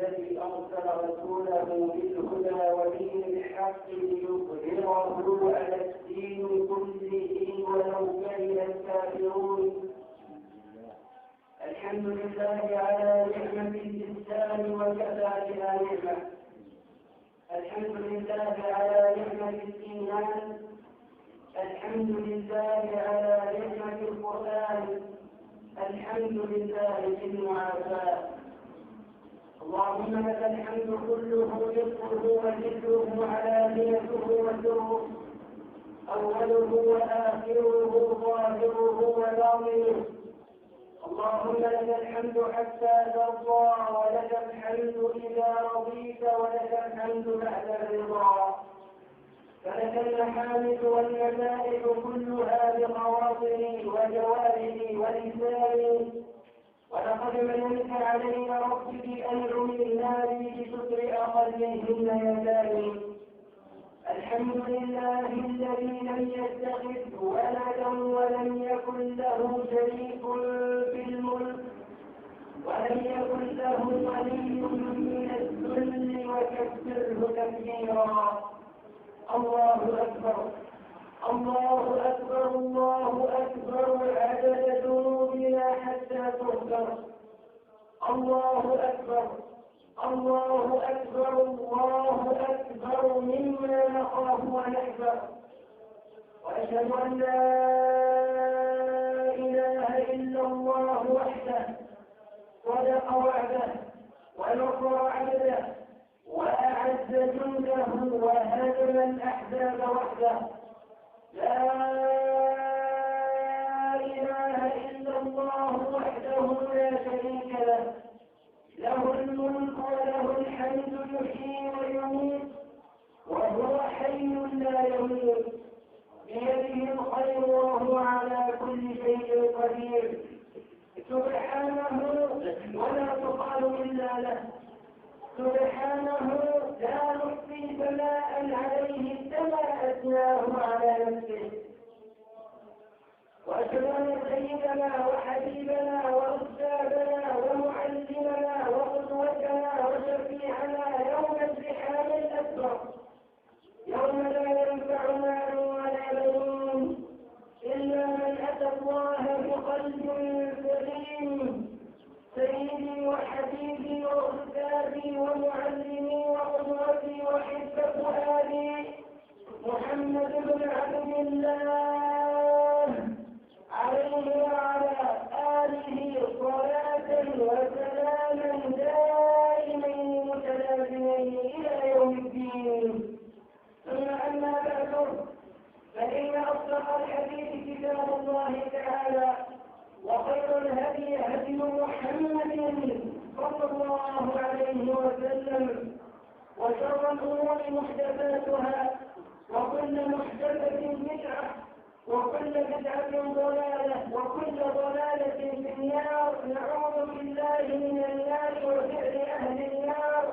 الذي أرسل رسوله بالهدى ودين الحق ليظهره على الدين كله ولو كره الكافرون. الحمد لله على نعمة الإسلام وكفى بها نعمة. الحمد لله على نعمة الإيمان. الحمد لله على نعمة القرآن. الحمد لله في المعافاة. اللهم لك الحمد كله رزقه وجده علانيته وسره، أوله وآخره ظاهره وباطنه. اللهم لك الحمد حتى ترضى، ولك الحمد إذا رضيت، ولك الحمد بعد الرضا. فلك المحامد والمدائح كلها بخواطري وجوارحي ولساني. ولقد مننت علي ربي بأنعم النار بشكر أقلهن يداني. الحمد لله الذي لم يتخذ ولدا ولم يكن له شريك في الملك ولم يكن له ولي من الذل وكبره تكبيرا. الله أكبر الله أكبر الله أكبر عدد ذنوبنا حتى تغفر. الله أكبر الله أكبر الله أكبر مما نخاف ونحذر. وأشهد أن لا إله إلا الله وحده صدق وعده ونصر عبده وأعز جنده وهزم الأحزاب وحده. لا إله إلا الله وحده لا شريك له، له الملك وله الحمد يحيي ويميت وهو حي لا يموت، بيده الخير وهو على كل شيء قدير. سبحانه ولا تقال إلا له، سبحانه لا نحصي ثناء عليه كما أثناه على نفسه. وأشهد أن سيدنا وحبيبنا وأستاذنا ومعلمنا وقدوتنا وشفيعنا يوم الزحام الأكبر، يوم لا ينفع مال ولا بنون إلا من أتى الله بقلب سليم. سيدي وحبيبي وأستاذي ومعلمي وقدوتي وحب فؤادي محمد بن عبد الله، عليه وعلى آله صلاة وسلاما دائمين متلازمين إلى يوم الدين. ثم أما بعد، فإن أصدق الحديث كتاب الله تعالى، وخير الهدي هدي محمد صلى الله عليه وسلم، وشر الأمور محدثاتها، وكل محدثة بدعة، وكل بدعة ضلالة، وكل ضلالة في النار. نعوذ بالله من النار وفعل أهل النار،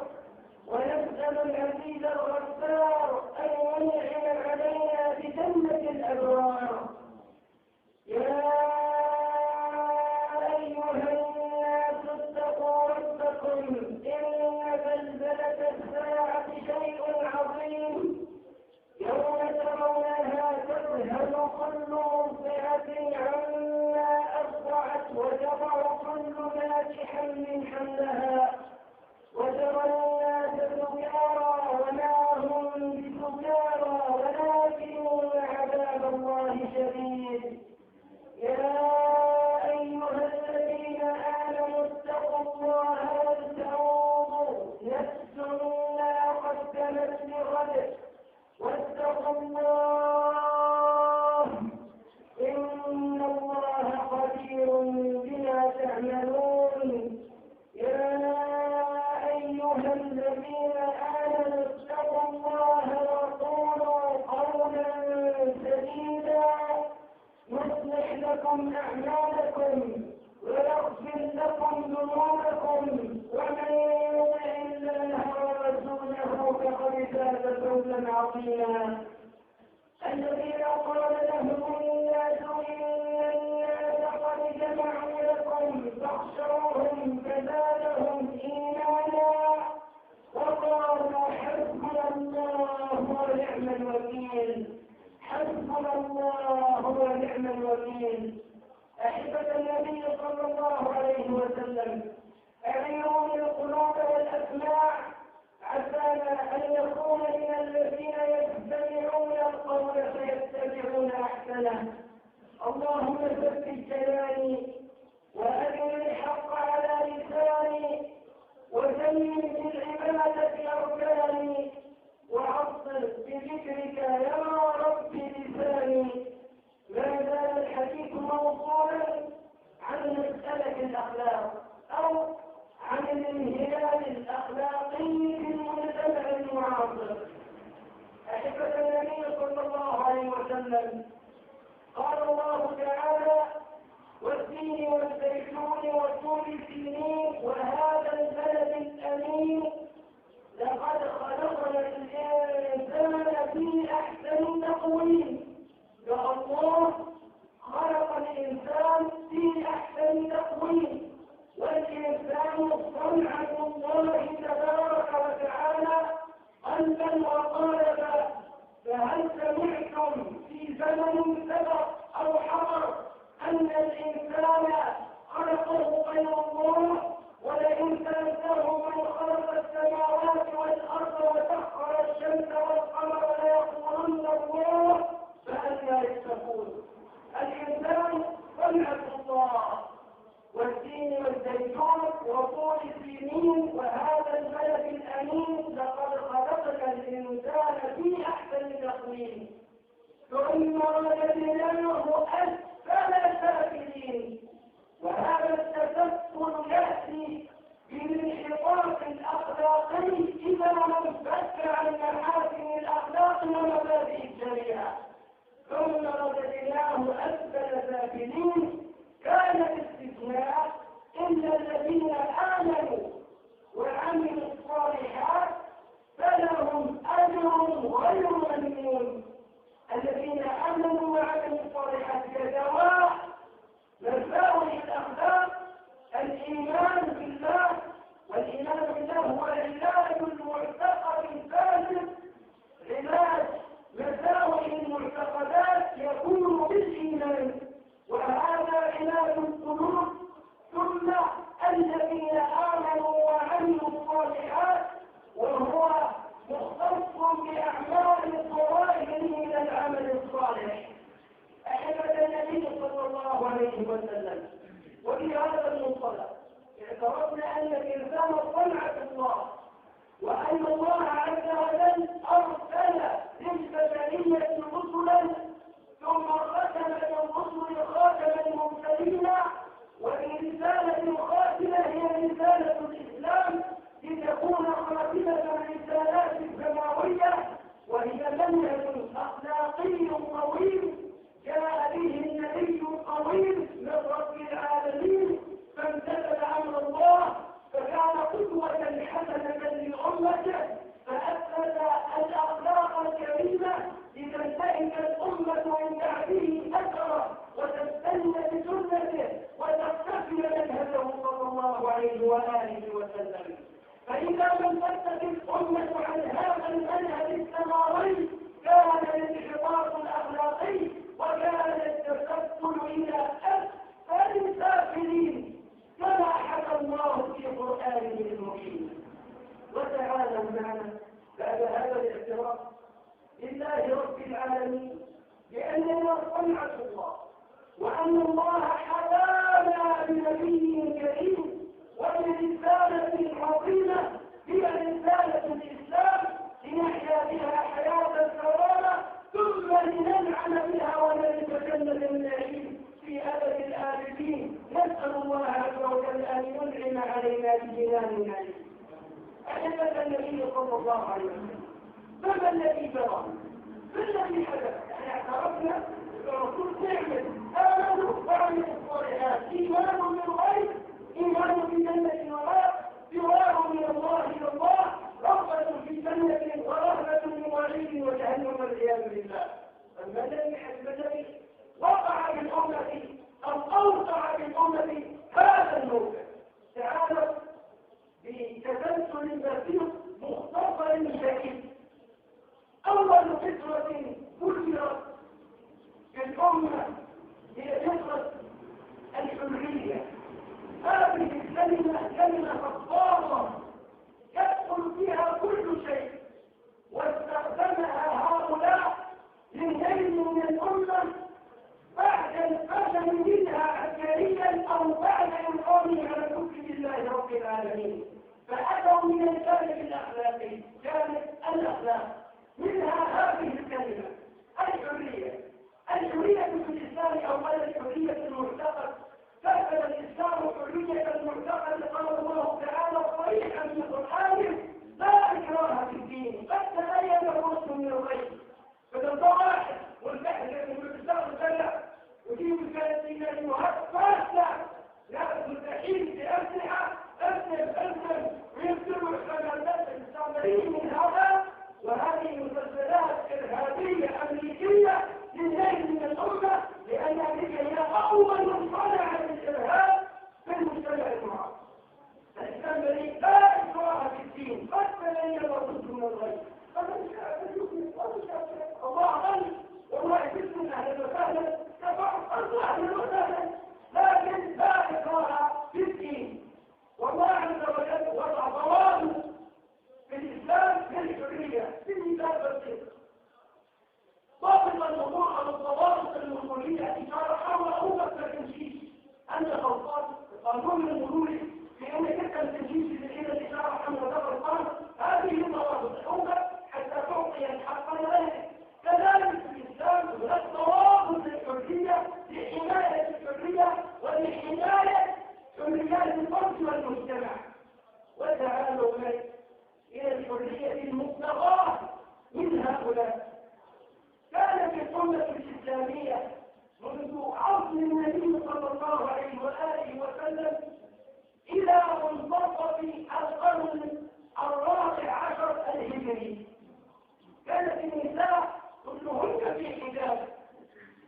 ونسأل العزيز الغفار أن ينعم علينا بجنة الأبرار. يا أيها الناس اتقوا ربكم، إن زلزلة الساعة شيء عظيم، يوم ترونها تذهل كل مرضعة عما أرضعت وتضع كل ذات حمل حملها، وترى الناس سكارى وما هم بسكارى ولكن عذاب الله شديد. يا أيها الذين آمنوا اتقوا الله ولتنظر نفس ما قدمت لغد واتقوا الله إن الله خبير بما تعملون. يا أيها الذين آمنوا اتقوا الله وقولوا قولا سديدا يصلح لكم أعمالكم ويغفر لكم ذنوبكم، ومن يطع الله ورسوله فقد فاز فوزا عظيما. الذين قال لهم الناس إن الناس قد جمعوا لكم فاخشوهم فزادهم إيمانا الوكيل. حسبنا الله ونعم الوكيل. أحبة النبي صلى الله عليه وسلم، أعيروا القلوب والأسماع عسانا أن يكون من الذين يستمعون القول فيتبعون أحسنه. اللهم ثبت جناني وأدر الحق على لساني وزين بالعبادة أركاني وعصر بذكرك يا رب لساني. ما زال الحديث موصولا عن مسألة الأخلاق أو عن الانهيار الأخلاقي في المجتمع المعاصر. أحبة النبي صلى الله عليه وسلم، قال الله تعالى: والتين والزيتون وطور سينين وهذا البلد الأمين لقد خلقنا الإنسان في أحسن تقويم. يا الله خلق الإنسان في أحسن تقويم، والإنسان صنعة الله تبارك وتعالى قلبا وقالبا. فهل سمعتم في زمن سبق أو حضر أن الإنسان خلقه غير الله؟ ولئن سألته من خلق السماوات والأرض وسخر الشمس والقمر ليقولن الله. فأنى يتقون؟ الإنسان صنعة الله، والتين والزيتون وطور سينين وهذا البلد الأمين لقد خلقنا الإنسان في أحسن تقويم ثم رددناه أسفل سافلين. وهذا التسفل يأتي بالانحطاط الأخلاقي إذا ما انفك عن محاسن الأخلاق ومبادئ الشريعة. ثم رددناه أسفل سافلين كان الاستثناء إلا الذين آمنوا وعملوا الصالحات فلهم أجر غير ممنون. الذين آمنوا وعملوا الصالحات كدواء مساوئ الأخلاق الإيمان بالله، والإيمان بالله هو العلاج المعتقد الفاسد. علاج مساوئ المعتقدات يكون بالإيمان، وهذا علاج القلوب. ثم الذين آمنوا وعملوا الصالحات وهو مختص بأعمال الظواهر من العمل الصالح. أحبة النبي صلى الله عليه وسلم، وفي هذا المنطلق اعترفنا أن الإنسان صنعة الله، وأن الله عز وجل أرسل للبشرية رسلا ثم ختم بالرسل خاتم المرسلين، والرسالة الخاتمة هي رسالة الإسلام لتكون خاتمة الرسالات السماوية، وهي منهج أخلاقي قويم جاء به النبي القويم من رب العالمين فامتثل أمر الله فكان قدوة حسنة لأمته، فأثبت الأخلاق الكريمة لتنتهك الأمة من بعده أثره وتستن بسنته وتقتفي منهجه صلى الله عليه وآله وسلم. فإذا لم تتخذ الأمة عن هذا المنهج السماوي كان الانحطاط الأخلاقي وكان التسلسل إلى أسفل سافلين كما حكى الله في قرآنه المبين. وتعالوا معنا بعد هذا الاعتراف لله رب العالمين بأننا صنعة الله، وأن الله حبانا بنبي كريم وبرسالة عظيمة هي رسالة الإسلام لنحيا بها حياة الكرامة ثم لننعم بها ونتجنب النعيم في أبد الآبدين. نسأل الله عز وجل أن ينعم علينا بجنان النعيم. أحبة النبي صلى الله عليه وسلم، فما الذي جرى؟ ما الذي حدث؟ يعني اعترفنا بالرسول نعمة آمنوا وعملوا الصالحات، إيمان بالغيب، إيمان بجنة وراء، فرار من الله إلى الله، رغبة في جنة ورهبة من وعيد وجهنم والعياذ بالله. أما الذي حدث وقع بالأمة أو أوقع بالأمة هذا الموقف. تعالوا بتسلسل بسيط مختصر شديد. أول فترة العالمين. فأتوا من الجانب الأخلاقي جانب الأخلاق، منها هذه الكلمة الحرية. الحرية في الإسلام أولا الحرية المعتقد، كفل الإسلام حرية المعتقد. قال الله تعالى صريحا في القرآن: لا إكراه في الدين، قد تبين الرشد من الغي. فلو واحد والبحث من الإسلام الشرع ويجيب الفلسطينيين فاسع يأخذ التحيل بأسلحة أسلم ويبتلوا الحملات الإسلاميين من هذا. وهذه مسلسلات إرهابية أمريكية للنيل من الأمة، لأن أمريكا هي أول من صنع الإرهاب في المجتمع المعاصر. الإسلام بريء، لا إكراه في الدين، قد تبين الرشد من الغي. الله غني والله بسم أهلا وسهلا تبعض أهلا وسهلا، لكن لا إكراه في الدين. والله عز وجل وضع ضوابط في الإسلام للحرية في مثال بسيط. ضابط الأمور على الضوابط المرورية إشارة حول أمة التنشيش. أنت غلطان قانون المروري في أن تلك التنشيش إلى الإشارة حول هذا القانون. هذه الضوابط الأمة حتى تعطي الحق لغيره. كذلك في الإسلام هناك ضوابط للحرية لحماية الحرية ولحماية حريات الفرد والمجتمع. وتعالوا إلى الحرية المبتغاة من هؤلاء. كانت الأمة الإسلامية منذ عصر النبي صلى الله عليه وآله وسلم إلى منتصف القرن الرابع عشر الهجري كانت النساء كلهن في حجاب،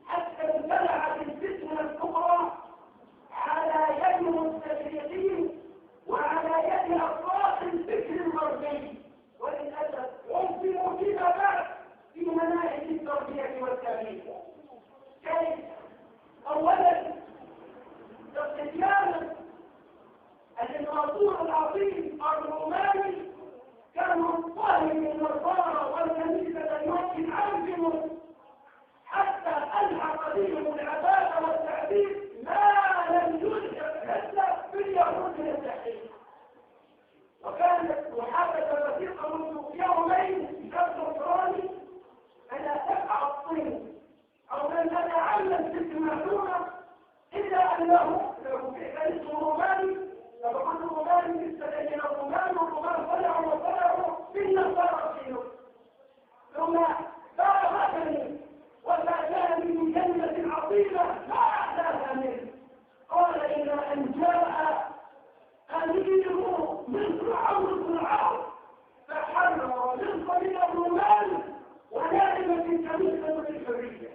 حتى امتلعت الفتنة الكبرى على يد المستشرقين وعلى يد أطراف الفكر الغربي. وللأسف هم فيما بعد في مناهج التربية والتعليم. كيف؟ أولا استخدام الإمبراطور العظيم الروماني كان مضطهد النصارى والكنيسة يمكن عنهم حتى ألحق بهم العبادة والتعذيب ما لم يلحق حتى باليهود من التحريف. وكانت محادثة وثيقة منذ يومين بشكل نصراني ألا تقع الطين أو لن نتعلم تلك المعلومة إلا أنه لو كان اسمه روماني لو كنت روماني بالنسبة إلى الرومان والرومان طلعوا بالنصارى فيه. ثم باركني وسألني من كلمة عظيمة لا أحلاها منه. قال إلى أن جاء أمير مصر عمرو بن العاص فحرر مصر من الرومان ونادم في الكنيسة بالحرية.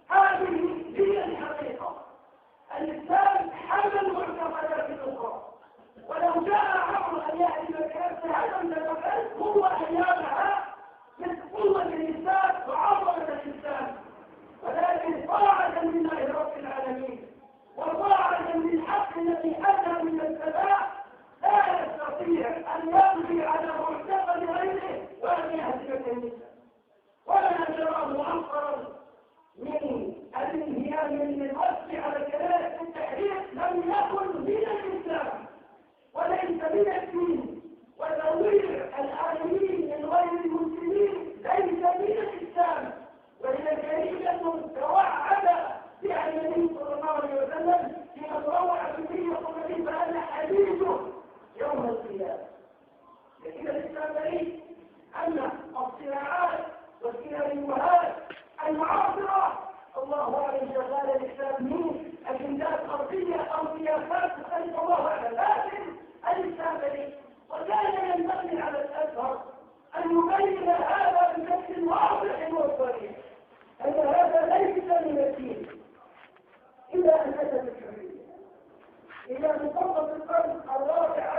هذه هي الحقيقة. الإسلام حمل معتقدات الأخرى، ولو جاء عمرو أن يأتي مكان هدم المكان هو أيامها من قوة الإنسان وعظمة الإنسان، ولكن طاعة لله رب العالمين وطاعة للحق الذي أتى من السماء لا يستطيع أن يبغي على معتقد غيره وأن يهدم النساء. ولا نراه أنصرا من الانهيار من الوصف على كلام التحرير لم يكن من الإسلام وليس من الدين. وتنوير العالمين من غير المسلمين ليس من الإسلام. وهي جريمة توعد بها النبي صلى الله عليه وسلم فيما روى به وقال فأنا حديثه يوم القيامة. لكن الإسلام بريء أن الصراعات والسيناريوهات المعاصرة الله أعلم شغال الإسلام من أجندات أرضية أو سياسات تختلف الله أعلم، لكن الإسلام بريء. وكان ينبغي على الأزهر أن يبين هذا بشكل واضح وصريح أن هذا ليس من الدين إلا أن أتى بالحرية. إذا انطبق